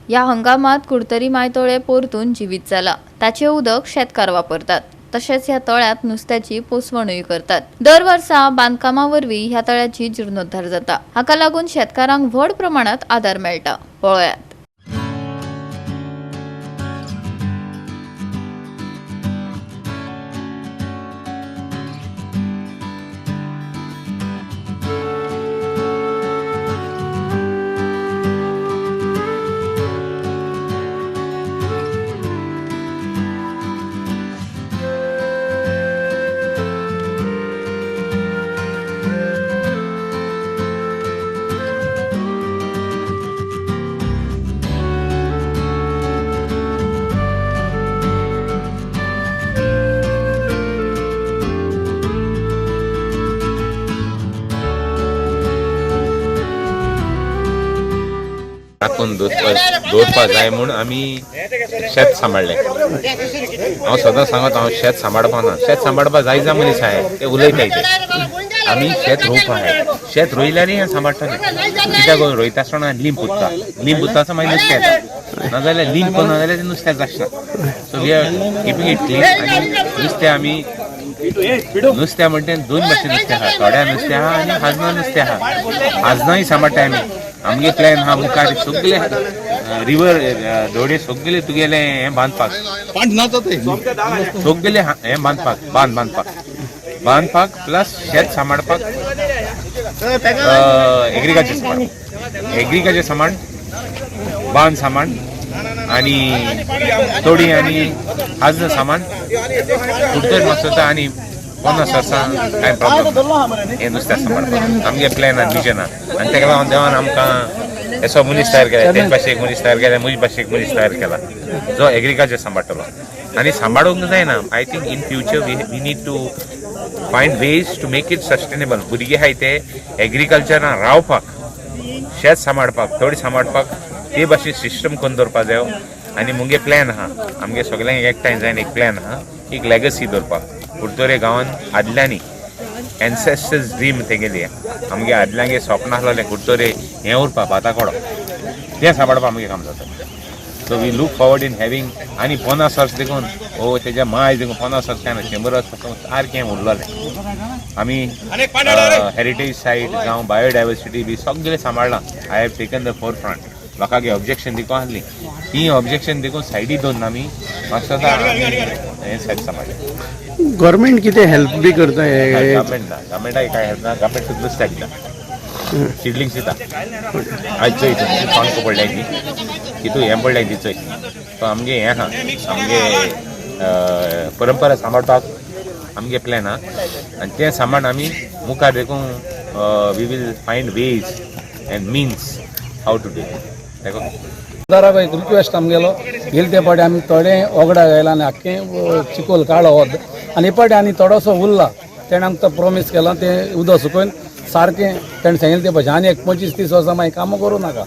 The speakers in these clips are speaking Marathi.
या हंगामात कुडतरी मायतळे परतून जीवित जाला। ताचे उदक शेतकार वापरतात। तशेंच ह्या तळ्यात नुस्त्याची पोसवणूय करतात। दर वर्सा बांदकामा वरवीं ह्या तळ्याची जीर्णोद्धार जाता। हाका लागून शेतकारांक व्हड प्रमाणात आदार मेळटा। पळयात। टाकून दवरपाक जाय म्हूण आमी शेत सांबाळलें। हांव सदां सांगता हांव शेत सांबाळपा ना। शेत सांबाळपा जाय जा मनीस आहाय ते उलयताय ते। आमी शेत रोवपा आहाय। शेत रोयल्यानी हें सांबाळटलें। कित्याक रोयता आसतना लिंब पुत्ता। लिंब पुत्ता आसतना मागीर नुस्तें येता। नाजाल्यार लिंब करना जाल्यार तें नुस्त्याक जाचना। So we are keeping it clean. आनी नुस्तें आमी नुस्तें म्हणटा तें दोन भाशेन नुस्तें आहा। थोड्या नुस्तें आहा आनी हाजना नुस्तें आहा। हाजनाय सांबाळटाय आमी। आमगे प्लॅन हा मुखार सगळे रिवर दोडे सगळे तुगेले हे बांदपाक सगळे हे बांदपाक प्लस शेत सांबाळपाक एग्रीकल्चर सामान बांद सामान आणि तोडी आणि हाजन सामान कुडतरी मागता आणि 50 वर्सां कांय प्रॉब्लम हे नुस्तें सांबाळपाक आमगे प्लॅन आहा मिशन आहा। आनी तेका लागून देवान आमकां एसो मनीस तयार केला। तेच भाशेक मनीस तयार केला, म्हजे भाशेक मनीस तयार केला जो एग्रीकल्चर सांबाळटलो। आनी सांबाळूंक जायना। I think in future we need to find ways to make it sustainable. भुरगे आहाय ते एग्रीकल्चरान रावपाक, शेत सांबाळपाक, तोडी सांबाळपाक ते भाशेन सिस्टम करून दवरपाक जायो। आनी मुगे प्लॅन आहा, आमगे सगळ्यांक एकठांय जायन एक प्लॅन आहा, एक लेगसी दवरपाक। कुडतोरे गांवांत आदल्यांनी एन्सेस्टर्स ड्रीम तेगेली आमगे आदल्यांगे स्वप्न आसलेलें कुडतोरे हें उरपा भाताकडो तें सांबाळपा आमगे काम जाता। So we look forward in having आनी 50 वर्स देखून ओ तेज्या माय देखून 50 वर्स काय ना 100 वर्स सारकें उरलेलें। आमी हेरिटेज सायट जावं बायोडायवर्सिटी बी सगळें सांबाळलां। I have taken the forefront. म्हाका ऑब्जेक्शन देखून आसली ती ऑब्जेक्शन देखून सायडीक दवरून आमी म्हाका हें शेत सांबाळलें। गव्हर्नमेंट कितें हेल्प बी करता? गव्हर्नमेंटाक काय हेल्प ना। गव्हर्नमेंट सुद्दां स्टॅक दिता, सिडलिंग्स दिता। आयज चोय कणको पडल्याय ती तितू हें पडल्याय ती चोय। सो आमगे हें आहा, आमगे परंपरा सांबाळपाक आमगे प्लॅन आहा आनी तें सांबाळून आमी मुखार देखून we will find ways and means how to do it. दाराक एक रिक्वेस्ट आमगेलो गेल ते पाटी आमी थोडे ओगडा घायला आनी आख्खें चिकोल काडलो वोद आनी पाटी आनी थोडोसो उरला। तेणें आमकां प्रॉमीस केलां तें उदक सुकोवन सारकें तेणें सांगिल्लें ते भाशेन आनी एक 25-30 वर्सां मागीर कामां करूं नाका।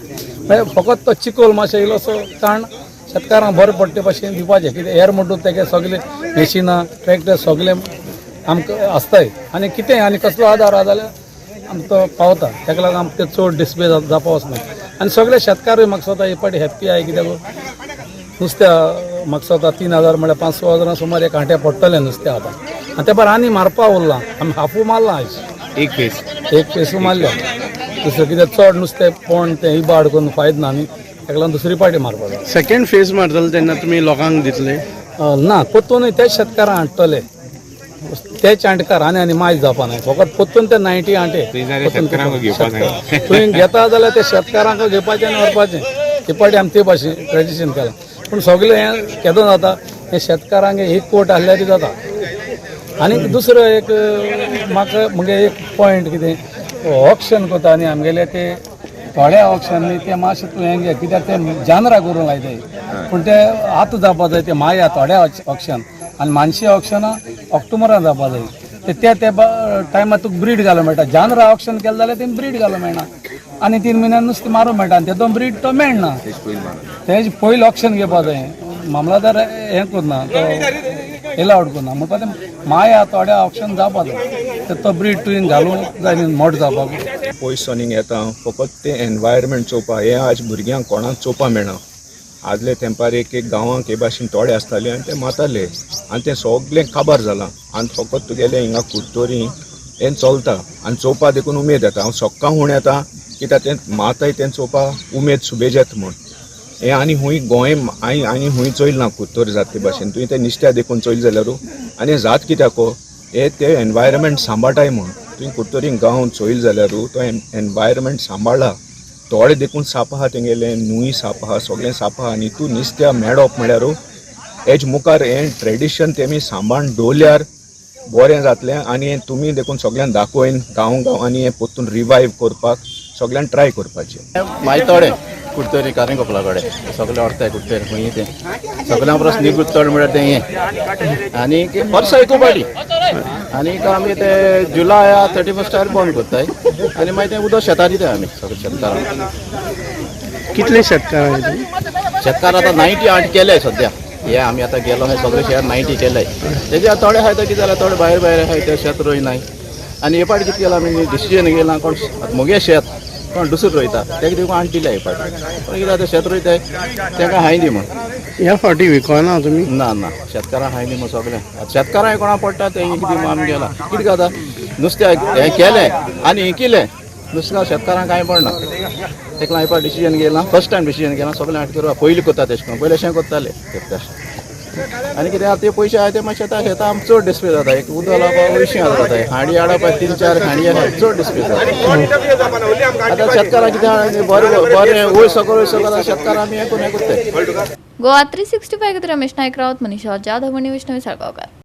फकत तो चिकोल मातशें इल्लोसो ताण शेतकारांक बरें पडटे भाशेन दिवपाचें। कितें हेर म्हणटून तेगे सगळे मशिनां ट्रॅक्टर सगळे आमकां आसताय आनी कितें आनी कसलो आदार आहा जाल्यार आमकां पावता। तेका लागून आमकां चड डिस्प्ले जावपा वचना। आनी सगळे शेतकारूय म्हाका स्वता हे पाटी हॅप्पी आहाय। कित्याक नुस्त्या म्हाका स्वता 3000 म्हळ्यार 500 हजारां सुमार एक हांटे पडटलें नुस्तें आतां। आनी ते भायर आनी मारपा उरलां। आमी हाफू मारलां आयज एक पेसू मारल्या। दुसरें कितें चड नुस्तें पोण तें इबाड करून फायद ना न्ही, तेका लागून दुसरी पाटी मारपा जाय। सेकंड फेज मारतले तेन्ना तुमी लोकांक दितले? ना, परतून तेच शेतकारांक हाडटले, ते चांटकार आनी मायज जावपा ना। फकत परतून ते 90 आंटे तुवें घेता जाल्यार ते शेतकारांक घेवपाचें आनी व्हरपाचें। हे पाटी आमी ते भाशेन ट्रेडिशन केलां। पूण सगळें हें केदो जाता हें शेतकारांक एक कोट आहल्यार जाता। आनी दुसरो एक म्हाका मुगे एक पॉयंट कितें ऑक्शन कोता न्ही आमगेले ते थोड्या ऑक्शनांनी ते मातशें तूं हें घे कित्याक ते जानवरां करूंक लायताय। पूण ते आतां जावपा जाय ते माया थोड्या ऑक्शन आनी मानशी ऑक्शनां ऑक्टोबरान जावपा जाय। ते टायमार तुका ब्रीड घालूंक मेळटा। जानवरां ऑक्शन केलें जाल्यार तें ब्रीड घालूंक मेळना आनी 3 म्हयन्यान नुस्तें मारूंक मेळटा आनी तेदो ब्रीड तो मेळना। तेजे पयलीं ऑक्शन घेवपा जाय। मामलादार हें करना तो एलावड करना म्हणटा तें माया थोड्या ऑप्शन जावपा जाय तो ब्रीड तुवें घालूंक जाय मोठ जावपाक। पयस सोनींग येता फकत तें एनवायरमेंट चोवपा हें आज भुरग्यांक कोणाक चोवपा मेळना। आदले तेंपार एक गांवांक हे भाशेन तोडे आसताले आनी ते माताले आनी ते सगळें काबार जालां आनी फकत तुगेले हिंगा कुर्तोरी हें चलता आनी चोवपा देखून उमेद येता हांव सकाळ म्हूण येता कित्याक तें माताय तें चोवपा उमेद सुबेज म्हूण हें आनी हूंय गोंय आनी हूंय चोयल ना कुर्तोरी जात ते भाशेन तुवें तें निश्त्या देखून चोयल जाल्यारू आनी जात कित्याक हे ते एनवायरमेंट सांबाळटाय म्हूण तुवें कुर्तोरी गांव चोयल जाल्यारू तो एनवायरमेंट सांबाळ्ळा तोडे देखून साप आहा तेंगेले न्हूय साप आहा सगळें साप आहा आनी तूं निस्त्या मेळप म्हळ्यारू हेज मुखार हें ट्रेडिशन तेमी सांबाळून दवरल्यार बरें जातलें आनी तुमी देखून सगळ्यांक दाखोवन गांवांनी हें परतून रिवायव करपाक सगळ्यांक ट्राय करपाचें मायतोडे कुर्तोरी कारिंकोपला कडेन सगळे व्हरताय कुर्तोरी खंय तें सगळ्यां परस निगूत चड म्हळ्यार तें हें आनी वर्सां एकू पाटी आनी आमी ते जुलय 31 बंद करताय आनी मागीर तें उदक शेतां दिताय आमी सगळे शेतकारांक कितले शेतकार आहे तुम्ही? शेतकार आतां 98 केले सद्या हे आमी आतां गेलो हे सगळे शेत 90 केले तेजे थोडे आहाय ते कितें जाल्यार थोडे भायर आहाय ते शेत रोयनाय आनी हे पाटी कितें केलां आमी डिसिजन घेयलां कोण मुगे शेत कोण दुसरो रोयता तेका देखून आणटिले हे पाटी पण कितें जाता शेत रोयताय तेका हाय दी म्हण ह्या फाटी विकना तुम्ही? ना ना शेतकारांक हाय दी म्हण सगळें शेतकारांक कोणा पडटा ते कितें आमी गेला कितें जाता नुस्तें हें केलें आनी इंकिलें नुस्तें शेतकारांक कांय पडना तेका हांवें पाटी डिसिजन घेयलां फर्स्ट टायम डिसिजन घेयलां सगळें हाड करपा पयलीं करता तेशें करून पयलीं अशें करताले आनी कितें आतां ते पयशे आहाय ते मातशें शेतां आमकां चड डिस्प्ले जाता एक उदक लावपाक 200 जाता हांडी हाडप 3-4 हांडी चड डिस्प्ले जाता आतां शेतकारांक कितें बरें वयर सकयल शेतकारां आमी हें करून हें करताय गोवा 365 रमेश नायक रावत मनीषा जाधव आणि वैष्णवी साळगावकर.